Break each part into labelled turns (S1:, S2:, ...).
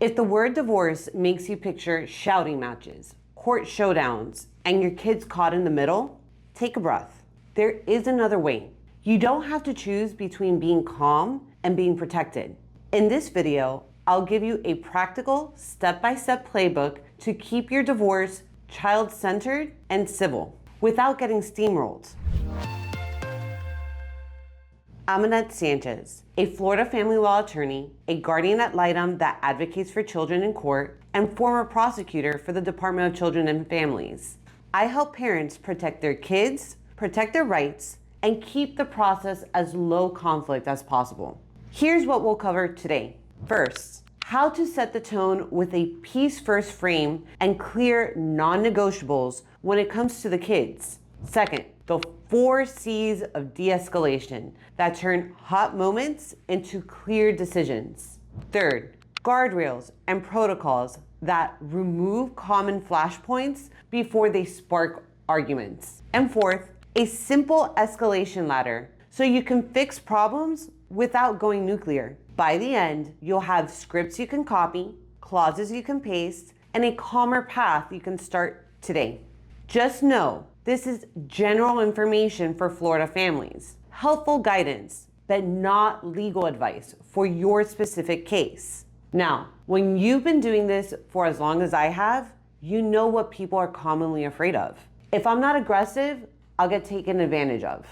S1: If the word divorce makes you picture shouting matches, court showdowns, and your kids caught in the middle, take a breath. There is another way. You don't have to choose between being calm and being protected. In this video, I'll give you a practical step-by-step playbook to keep your divorce child-centered and civil without getting steamrolled. I'm Annette Sanchez, a Florida family law attorney, a guardian ad litem that advocates for children in court, and former prosecutor for the Department of Children and Families. I help parents protect their kids, protect their rights, and keep the process as low conflict as possible. Here's what we'll cover today. First, how to set the tone with a peace-first frame and clear non-negotiables when it comes to the kids. Second, the 4 C's of de-escalation that turn hot moments into clear decisions. Third, guardrails and protocols that remove common flashpoints before they spark arguments. And fourth, a simple escalation ladder so you can fix problems without going nuclear. By the end, you'll have scripts you can copy, clauses you can paste, and a calmer path you can start today. Just know, this is general information for Florida families, helpful guidance, but not legal advice for your specific case. Now, when you've been doing this for as long as I have, you know what people are commonly afraid of. If I'm not aggressive, I'll get taken advantage of.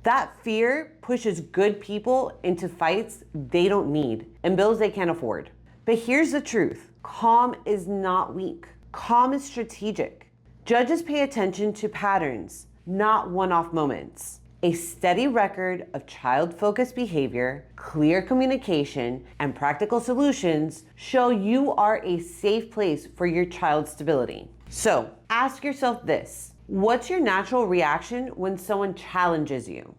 S1: That fear pushes good people into fights they don't need and bills they can't afford. But here's the truth. Calm is not weak. Calm is strategic. Judges pay attention to patterns, not one-off moments. A steady record of child-focused behavior, clear communication, and practical solutions show you are a safe place for your child's stability. So ask yourself this: what's your natural reaction when someone challenges you?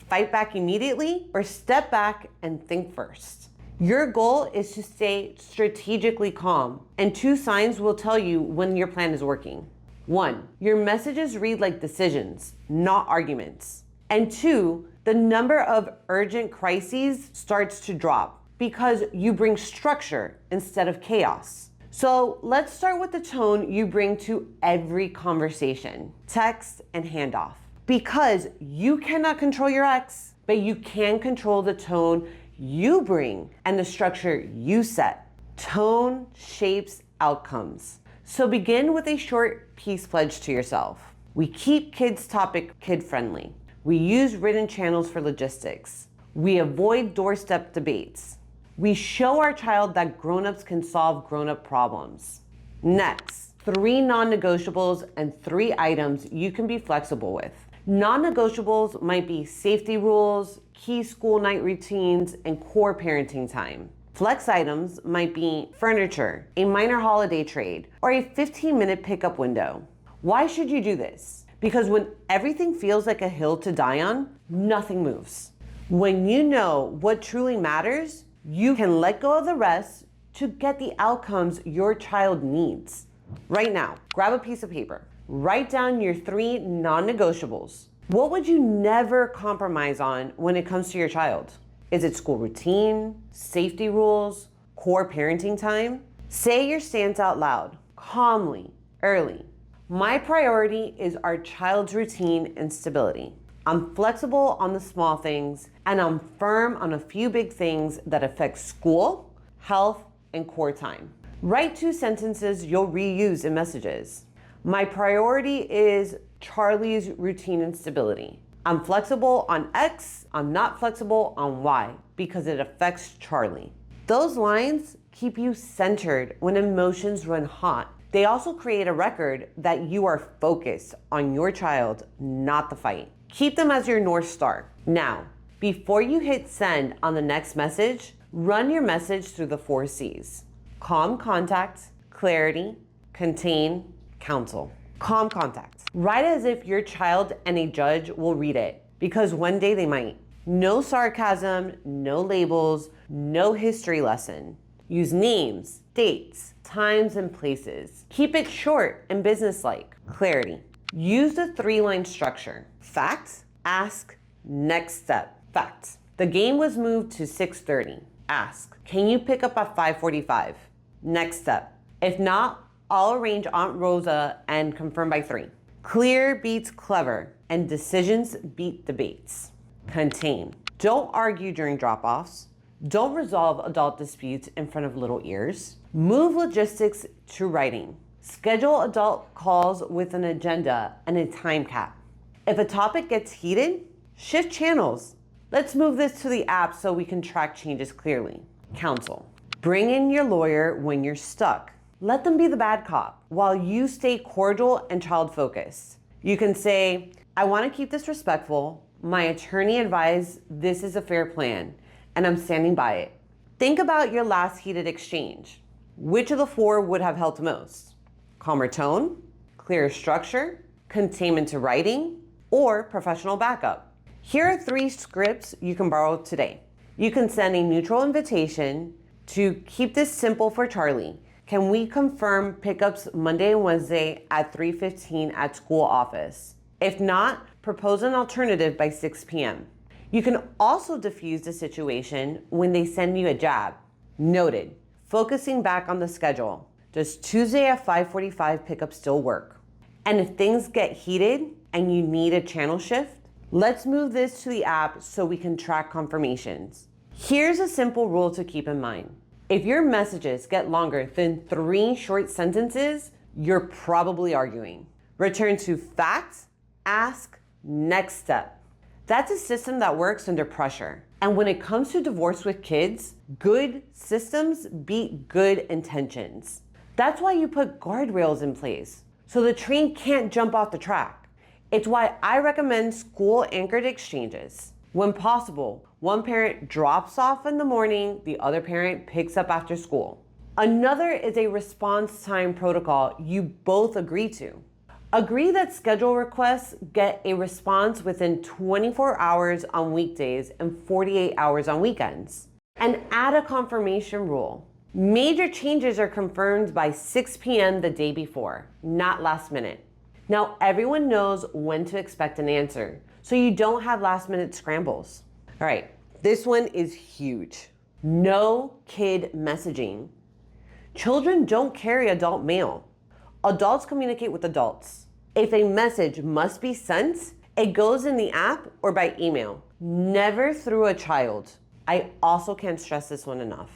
S1: Fight back immediately or step back and think first? Your goal is to stay strategically calm, and 2 signs will tell you when your plan is working. 1, your messages read like decisions, not arguments. And 2, the number of urgent crises starts to drop because you bring structure instead of chaos. So let's start with the tone you bring to every conversation, text and handoff. Because you cannot control your ex, but you can control the tone you bring and the structure you set. Tone shapes outcomes. So begin with a short peace pledge to yourself. We keep kids' topic kid-friendly. We use written channels for logistics. We avoid doorstep debates. We show our child that grown-ups can solve grown-up problems. Next, 3 non-negotiables and 3 items you can be flexible with. Non-negotiables might be safety rules, key school night routines, and core parenting time. Flex items might be furniture, a minor holiday trade, or a 15-minute pickup window. Why should you do this? Because when everything feels like a hill to die on, nothing moves. When you know what truly matters, you can let go of the rest to get the outcomes your child needs. Right now, grab a piece of paper. Write down your 3 non-negotiables. What would you never compromise on when it comes to your child? Is it school routine, safety rules, core parenting time? Say your stance out loud, calmly, early. My priority is our child's routine and stability. I'm flexible on the small things, and I'm firm on a few big things that affect school, health, and core time. Write 2 sentences you'll reuse in messages. My priority is Charlie's routine and stability. I'm flexible on X, I'm not flexible on Y because it affects Charlie. Those lines keep you centered when emotions run hot. They also create a record that you are focused on your child, not the fight. Keep them as your North Star. Now, before you hit send on the next message, run your message through the 4 C's. Calm contact, clarity, contain, counsel. Calm contact. Write as if your child and a judge will read it, because one day they might. No sarcasm, no labels, no history lesson. Use names, dates, times, and places. Keep it short and businesslike. Clarity. Use the 3-line structure. Fact, ask, next step. Fact. The game was moved to 6:30. Ask, can you pick up at 5:45? Next step. If not, I'll arrange Aunt Rosa and confirm by 3. Clear beats clever, and decisions beat debates. Contain. Don't argue during drop-offs. Don't resolve adult disputes in front of little ears. Move logistics to writing. Schedule adult calls with an agenda and a time cap. If a topic gets heated, shift channels. Let's move this to the app so we can track changes clearly. Counsel. Bring in your lawyer when you're stuck. Let them be the bad cop while you stay cordial and child-focused. You can say, I want to keep this respectful. My attorney advised this is a fair plan, and I'm standing by it. Think about your last heated exchange. Which of the 4 would have helped most? Calmer tone, clearer structure, containment to writing, or professional backup? Here are 3 scripts you can borrow today. You can send a neutral invitation to keep this simple for Charlie. Can we confirm pickups Monday and Wednesday at 3:15 at school office? If not, propose an alternative by 6 p.m. You can also diffuse the situation when they send you a jab. Noted. Focusing back on the schedule. Does Tuesday at 5:45 pickup still work? And if things get heated and you need a channel shift, let's move this to the app so we can track confirmations. Here's a simple rule to keep in mind. If your messages get longer than 3 short sentences, you're probably arguing. Return to facts, ask, next step. That's a system that works under pressure. And when it comes to divorce with kids, good systems beat good intentions. That's why you put guardrails in place, so the train can't jump off the track. It's why I recommend school-anchored exchanges. When possible, one parent drops off in the morning, the other parent picks up after school. Another is a response time protocol you both agree to. Agree that schedule requests get a response within 24 hours on weekdays and 48 hours on weekends. And add a confirmation rule. Major changes are confirmed by 6 p.m. the day before, not last minute. Now everyone knows when to expect an answer, so you don't have last minute scrambles. All right, this one is huge. No kid messaging. Children don't carry adult mail. Adults communicate with adults. If a message must be sent, it goes in the app or by email, never through a child. I also can't stress this one enough.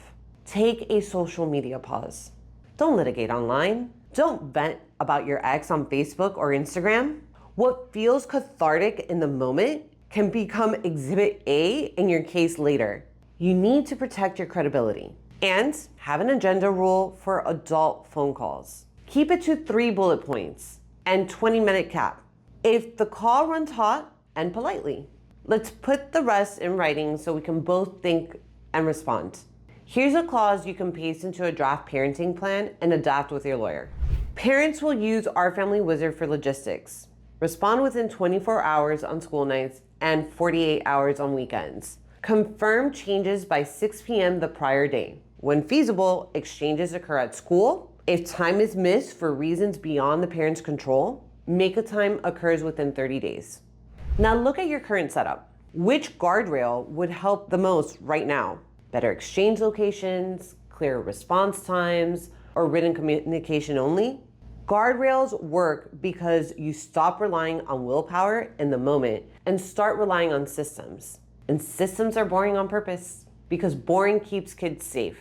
S1: Take a social media pause. Don't litigate online. Don't vent about your ex on Facebook or Instagram. What feels cathartic in the moment can become Exhibit A in your case later. You need to protect your credibility. And have an agenda rule for adult phone calls. Keep it to 3 bullet points and 20-minute cap. If the call runs hot, end politely. Let's put the rest in writing so we can both think and respond. Here's a clause you can paste into a draft parenting plan and adapt with your lawyer. Parents will use Our Family Wizard for logistics. Respond within 24 hours on school nights and 48 hours on weekends. Confirm changes by 6 p.m. the prior day. When feasible, exchanges occur at school. If time is missed for reasons beyond the parent's control, make a time occurs within 30 days. Now look at your current setup. Which guardrail would help the most right now? Better exchange locations, clearer response times, or written communication only? Guardrails work because you stop relying on willpower in the moment and start relying on systems. And systems are boring on purpose because boring keeps kids safe.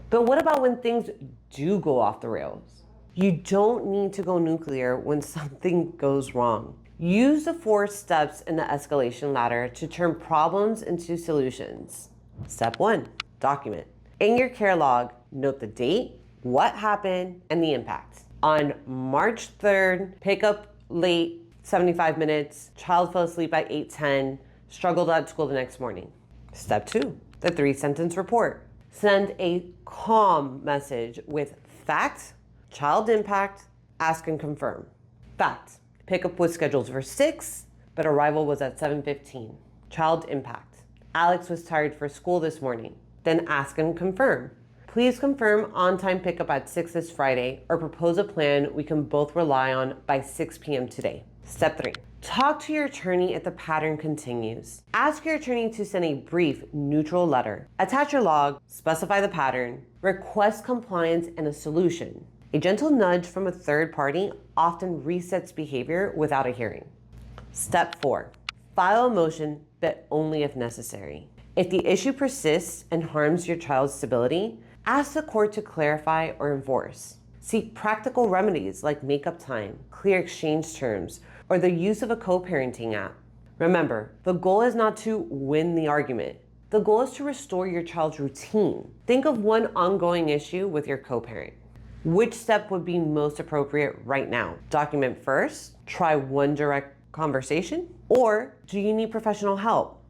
S1: But what about when things do go off the rails? You don't need to go nuclear when something goes wrong. Use the 4 steps in the escalation ladder to turn problems into solutions. Step 1, document. In your care log, note the date, what happened, and the impact. On March 3rd, pickup late, 75 minutes, child fell asleep at 8:10, struggled at school the next morning. Step 2, the 3-sentence report. Send a calm message with fact, child impact, ask and confirm. Fact, pickup was scheduled for 6, but arrival was at 7:15. Child impact, Alex was tired for school this morning. Then ask and confirm. Please confirm on-time pickup at 6 this Friday or propose a plan we can both rely on by 6 p.m. today. Step 3, Talk to your attorney if the pattern continues. Ask your attorney to send a brief, neutral letter. Attach your log, specify the pattern, request compliance and a solution. A gentle nudge from a third party often resets behavior without a hearing. Step 4, file a motion, but only if necessary. If the issue persists and harms your child's stability, ask the court to clarify or enforce. Seek practical remedies like make-up time, clear exchange terms, or the use of a co-parenting app. Remember, the goal is not to win the argument. The goal is to restore your child's routine. Think of one ongoing issue with your co-parent. Which step would be most appropriate right now? Document first, try one direct conversation, or do you need professional help?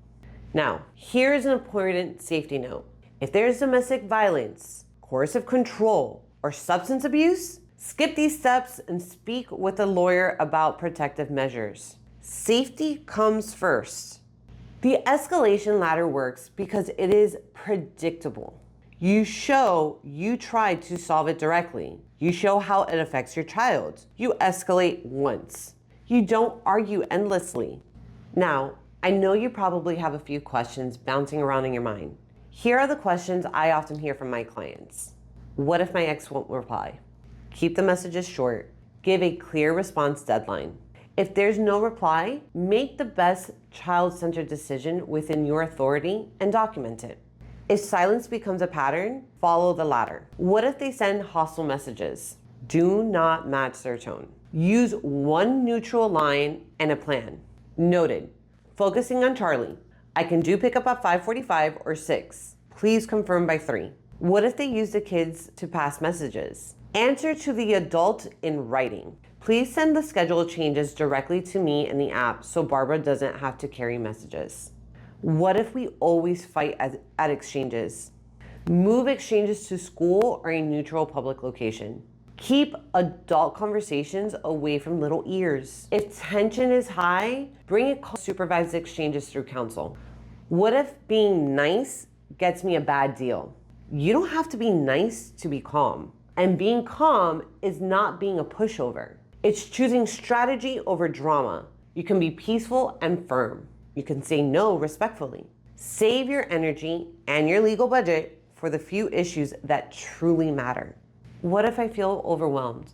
S1: Now, here's an important safety note. If there's domestic violence, coercive control, or substance abuse, skip these steps and speak with a lawyer about protective measures. Safety comes first. The escalation ladder works because it is predictable. You show you tried to solve it directly. You show how it affects your child. You escalate once. You don't argue endlessly. Now, I know you probably have a few questions bouncing around in your mind. Here are the questions I often hear from my clients. What if my ex won't reply? Keep the messages short. Give a clear response deadline. If there's no reply, make the best child-centered decision within your authority and document it. If silence becomes a pattern, follow the ladder. What if they send hostile messages? Do not match their tone. Use one neutral line and a plan. Noted. Focusing on Charlie. I can do pickup at 5:45 or 6. Please confirm by 3. What if they use the kids to pass messages? Answer to the adult in writing. Please send the schedule changes directly to me in the app so Barbara doesn't have to carry messages. What if we always fight at exchanges? Move exchanges to school or a neutral public location. Keep adult conversations away from little ears. If tension is high, bring it supervised exchanges through counsel. What if being nice gets me a bad deal? You don't have to be nice to be calm. And being calm is not being a pushover. It's choosing strategy over drama. You can be peaceful and firm. You can say no respectfully. Save your energy and your legal budget for the few issues that truly matter. What if I feel overwhelmed?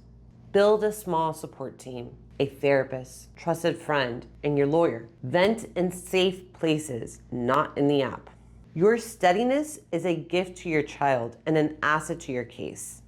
S1: Build a small support team, a therapist, trusted friend, and your lawyer. Vent in safe places, not in the app. Your steadiness is a gift to your child and an asset to your case.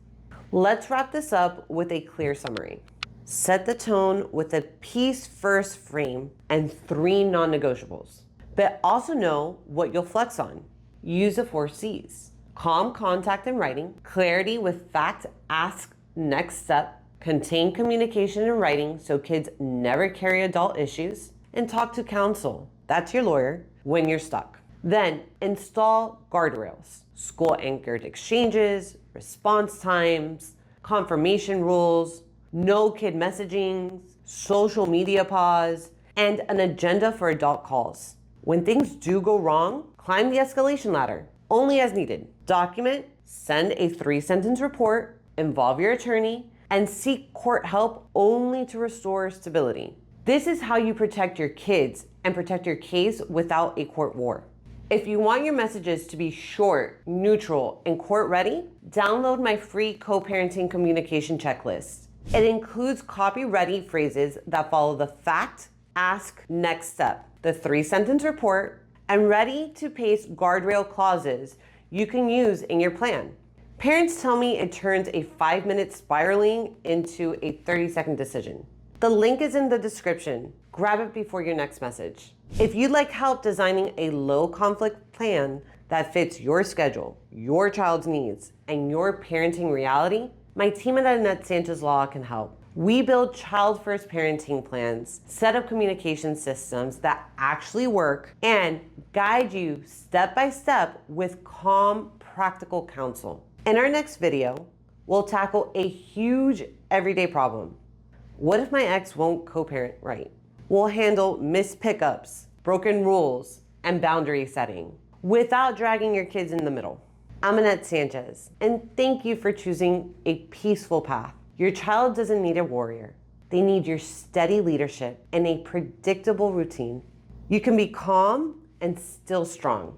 S1: Let's wrap this up with a clear summary. Set the tone with a peace first frame and 3 non-negotiables. But also know what you'll flex on. Use the 4 C's. Calm contact in writing, clarity with fact, ask next step, contain communication in writing so kids never carry adult issues, and talk to counsel, that's your lawyer, when you're stuck. Then install guardrails, school anchored exchanges, response times, confirmation rules, no kid messaging, social media pause, and an agenda for adult calls. When things do go wrong, climb the escalation ladder, only as needed. Document, send a 3-sentence report, involve your attorney, and seek court help only to restore stability. This is how you protect your kids and protect your case without a court war. If you want your messages to be short, neutral, and court ready, download my free co-parenting communication checklist. It includes copy-ready phrases that follow the fact, ask, next step, the 3-sentence report, and ready-to-paste guardrail clauses you can use in your plan. Parents tell me it turns a 5-minute spiraling into a 30-second decision. The link is in the description. Grab it before your next message. If you'd like help designing a low-conflict plan that fits your schedule, your child's needs, and your parenting reality, my team at Annette Sanchez Law can help. We build child-first parenting plans, set up communication systems that actually work, and guide you step by step with calm, practical counsel. In our next video, we'll tackle a huge everyday problem. What if my ex won't co-parent right? We'll handle missed pickups, broken rules, and boundary setting without dragging your kids in the middle. I'm Annette Sanchez, and thank you for choosing a peaceful path. Your child doesn't need a warrior. They need your steady leadership and a predictable routine. You can be calm and still strong.